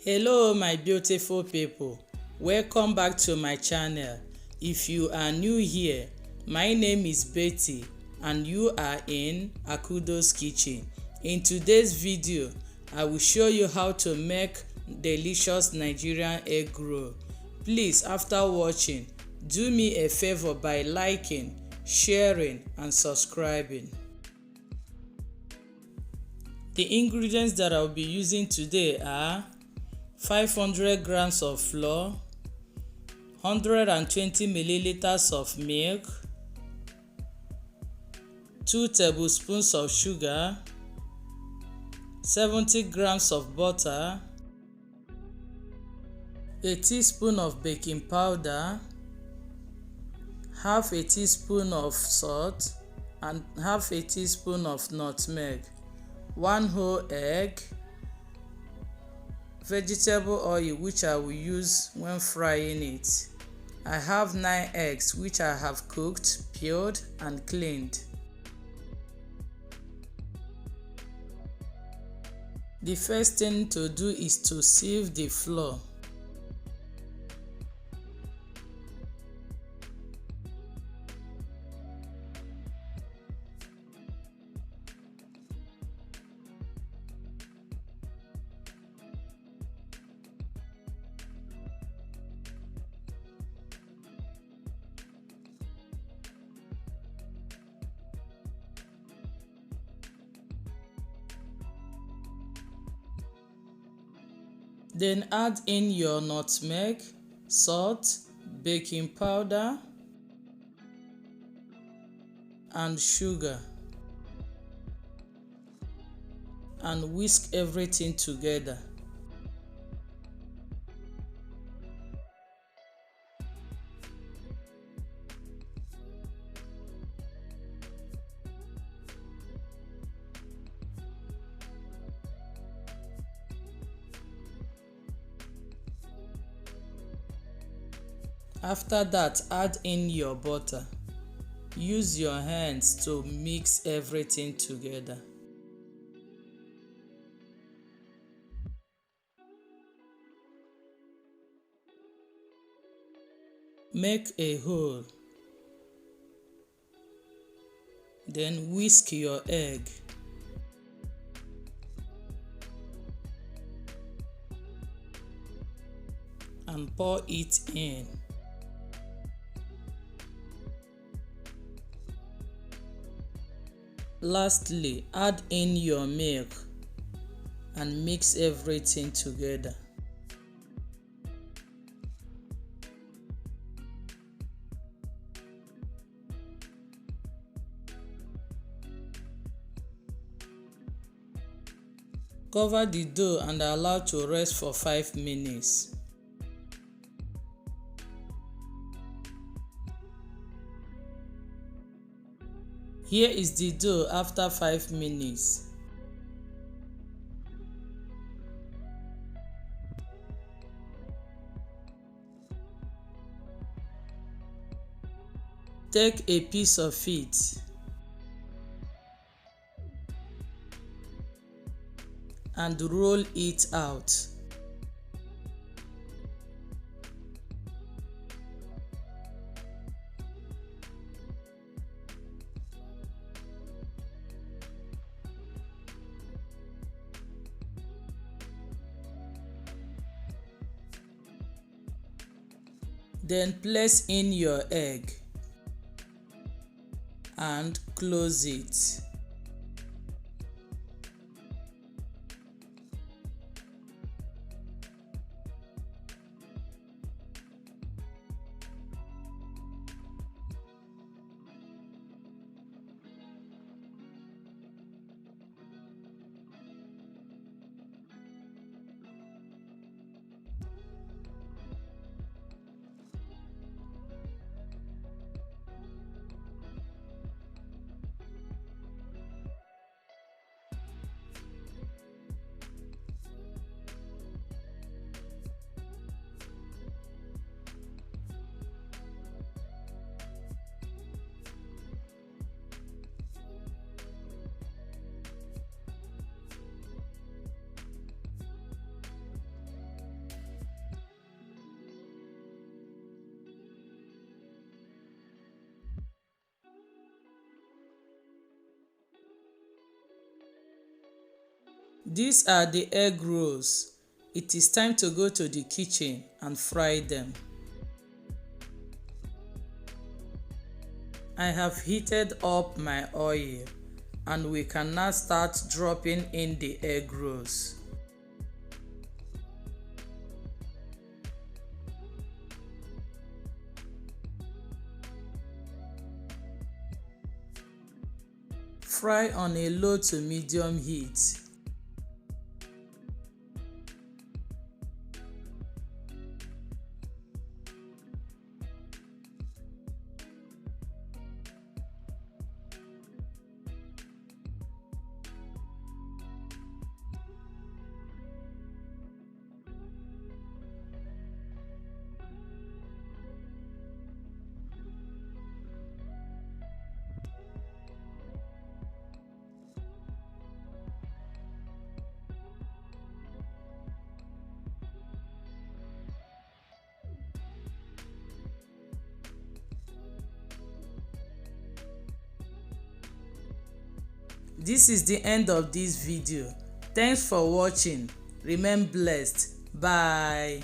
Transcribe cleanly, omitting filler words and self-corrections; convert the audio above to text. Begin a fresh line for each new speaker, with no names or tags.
Hello my beautiful people, welcome back to my channel. If you are new here, my name is Betty and you are in Akudo's kitchen. In today's video, I will show you how to make delicious Nigerian egg roll. Please, after watching, do me a favor by liking, sharing and subscribing. The ingredients that I will be using today are 500 grams of flour, 120 milliliters of milk, 2 tablespoons of sugar, 70 grams of butter, a teaspoon of baking powder, half a teaspoon of salt and half a teaspoon of nutmeg, 1 whole egg, vegetable oil which I will use when frying it. I have 9 eggs which I have cooked, peeled and cleaned. The first thing to do is to sieve the flour. Then add in your nutmeg, salt, baking powder and sugar and whisk everything together. After that, add in your butter. Use your hands to mix everything together. Make a hole. Then whisk your egg. And pour it in. Lastly, add in your milk and mix everything together. Cover the dough and allow to rest for 5 minutes. Here is the dough after 5 minutes. Take a piece of it and roll it out. Then place in your egg and close it. These are the egg rolls. It is time to go to the kitchen and fry them. I have heated up my oil and we can now start dropping in the egg rolls. Fry on a low to medium heat. This is the end of this video. Thanks for watching. Remain blessed. Bye.